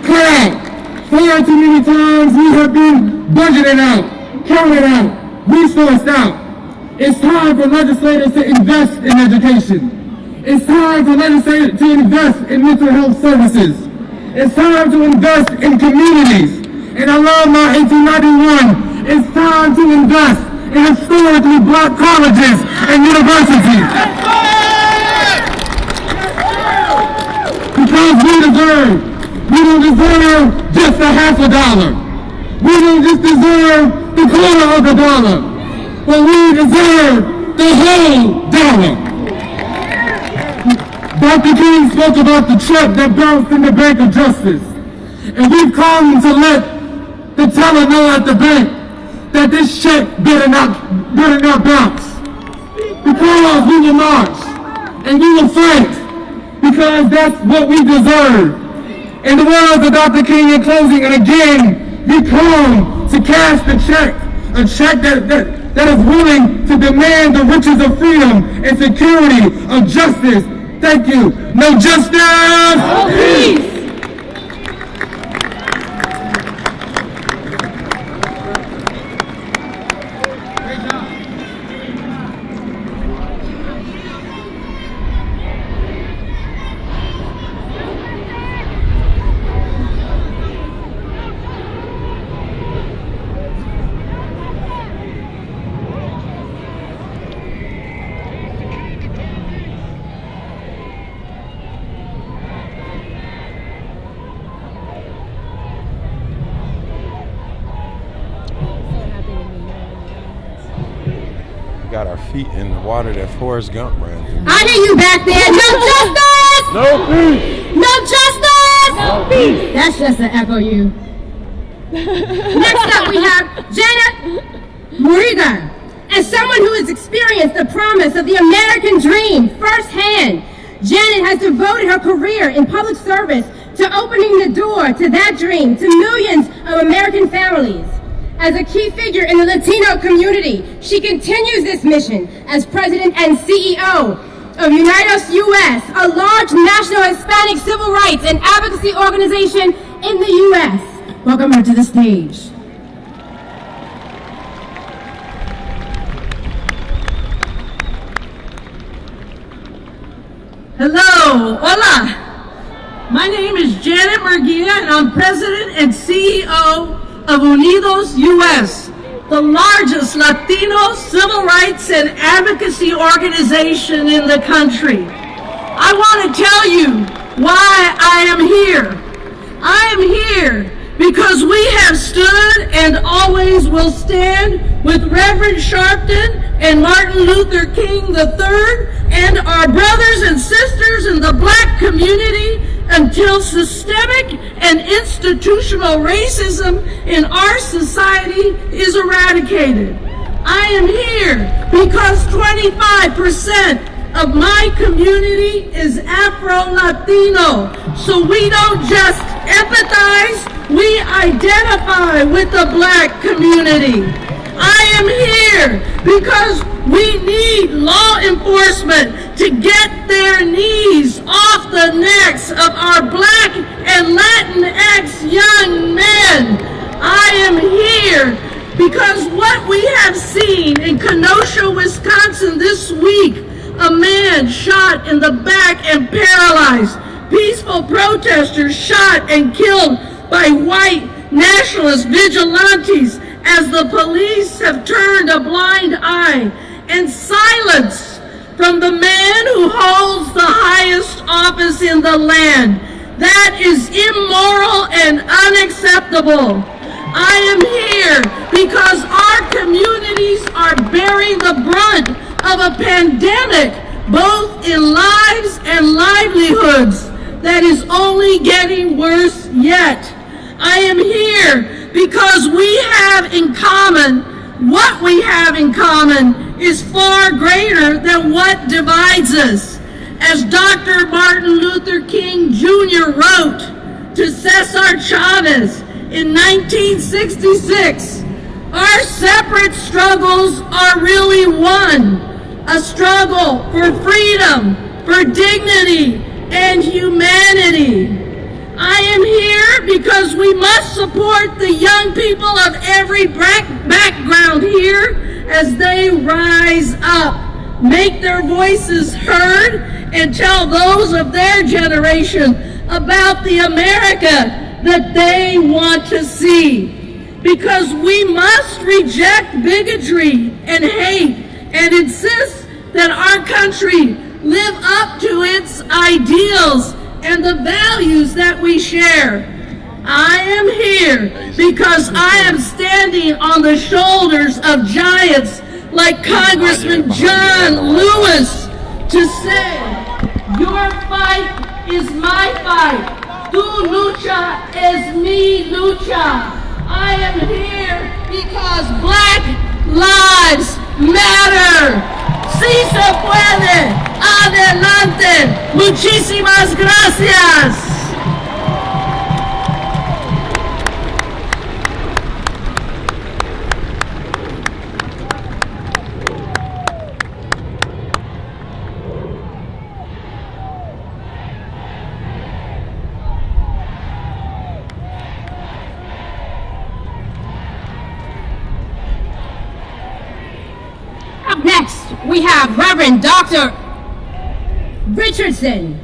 cut out. Far too many times we have been budgeted out, counted out, resourced out. It's time for legislators to invest in education. It's time for legislators to invest in mental health services. It's time to invest in communities. And I love my 1891. It's time to invest in historically black colleges and universities. Because we don't deserve just a half a dollar. We don't just deserve the quarter of a dollar, but we deserve the whole dollar. Dr. King spoke about the check that bounced in the Bank of Justice. And we've come to let the teller know at the bank that this check better not bounce. Because we will march and we will fight, because that's what we deserve. In the words of Dr. King in closing, and again, we come to cash the check, a check that is willing to demand the riches of freedom and security of justice. Thank you. No justice, no peace. Got our feet in the water that Forrest Gump ran through. I hear you back there. No justice! No peace! No justice! No peace! That's just an echo you. Next up we have Janet Muriga. As someone who has experienced the promise of the American dream firsthand, Janet has devoted her career in public service to opening the door to that dream to millions of American families. As a key figure in the Latino community, she continues this mission as president and CEO of Unidos US, a large national Hispanic civil rights and advocacy organization in the US. Welcome her to the stage. Hello, hola. My name is Janet Murguia, and I'm president and CEO of Unidos US, the largest Latino civil rights and advocacy organization in the country. I want to tell you why I am here. I am here because we have stood and always will stand with Reverend Sharpton and Martin Luther King III and our brothers and sisters in the Black community until systemic and institutional racism in our society is eradicated. I am here because 25% of my community is Afro-Latino, so we don't just empathize, we identify with the Black community. I am here because we need law enforcement to get their knees off the necks of our Black and Latinx young men. I am here because what we have seen in Kenosha, Wisconsin this week, a man shot in the back and paralyzed, peaceful protesters shot and killed by white nationalist vigilantes as the police have turned a blind eye, and silence from the man who holds the highest office in the land. That is immoral and unacceptable. I am here because our communities are bearing the brunt of a pandemic, both in lives and livelihoods, that is only getting worse yet. I am here because we have in common, what we have in common is far greater than what divides us. As Dr. Martin Luther King Jr. wrote to Cesar Chavez in 1966, our separate struggles are really one, a struggle for freedom, for dignity, and humanity. I am here because we must support the young people of every background here as they rise up, make their voices heard, and tell those of their generation about the America that they want to see. Because we must reject bigotry and hate and insist that our country live up to its ideals and the values that we share. I am here because I am standing on the shoulders of giants like Congressman John Lewis to say, your fight is my fight. Tu lucha es mi lucha. I am here because Black lives matter. Sí se puede. Adelante. Muchísimas gracias. Up next, we have Reverend Dr. Richardson,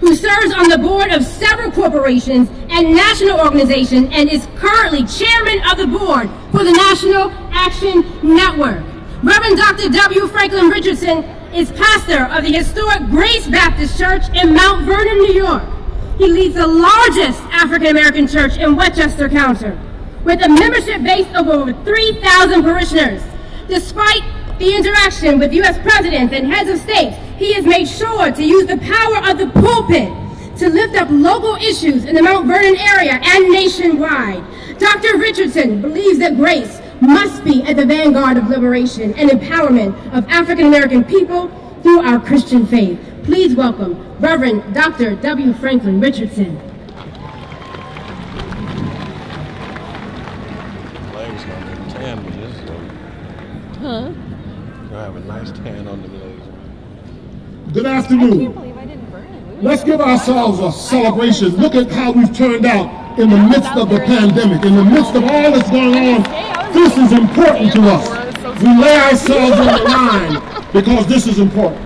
who serves on the board of several corporations and national organizations and is currently chairman of the board for the National Action Network. Reverend Dr. W. Franklin Richardson is pastor of the historic Grace Baptist Church in Mount Vernon, New York. He leads the largest African American church in Westchester County, with a membership base of over 3,000 parishioners. Despite the interaction with U.S. presidents and heads of state, he has made sure to use the power of the pulpit to lift up local issues in the Mount Vernon area and nationwide. Dr. Richardson believes that grace must be at the vanguard of liberation and empowerment of African American people through our Christian faith. Please welcome Reverend Dr. W. Franklin Richardson. Legs gonna be tan with this, so. Huh? Gonna have a nice tan on the legs. Good I afternoon. can't believe I didn't burn it. Let's give ourselves a celebration. Look at how we've turned out in the midst of the pandemic, in the midst of all that's going on. This is important to us. We lay ourselves on the line because this is important.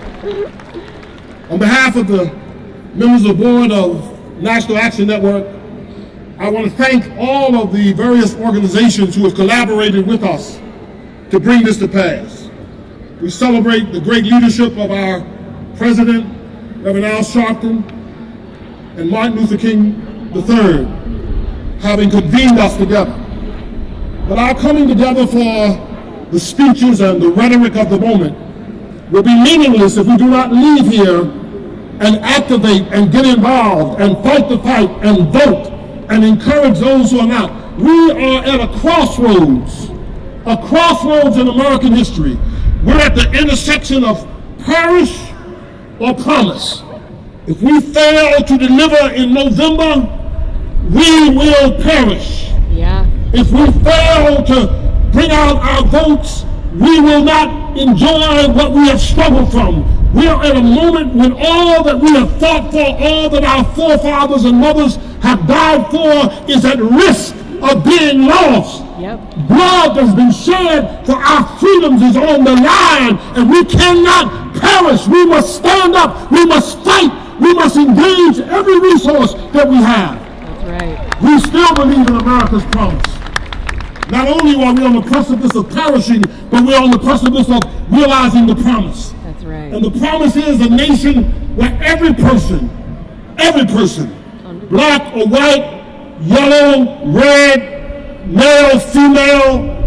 On behalf of the members of the board of National Action Network, I want to thank all of the various organizations who have collaborated with us to bring this to pass. We celebrate the great leadership of our President, Reverend Al Sharpton, and Martin Luther King III, having convened us together. But our coming together for the speeches and the rhetoric of the moment will be meaningless if we do not leave here and activate and get involved and fight the fight and vote and encourage those who are not. We are at a crossroads in American history. We're at the intersection of perish or promise. If we fail to deliver in November, we will perish. Yeah. If we fail to bring out our votes, we will not enjoy what we have struggled from. We are at a moment when all that we have fought for, all that our forefathers and mothers have died for, is at risk of being lost. Yep. Blood that's been shed for our freedoms is on the line, and we cannot perish. We must stand up. We must fight. We must engage every resource that we have. That's right. We still believe in America's promise. Not only are we on the precipice of perishing, but we're on the precipice of realizing the promise. That's right. And the promise is a nation where every person, black or white, yellow, red, male, female,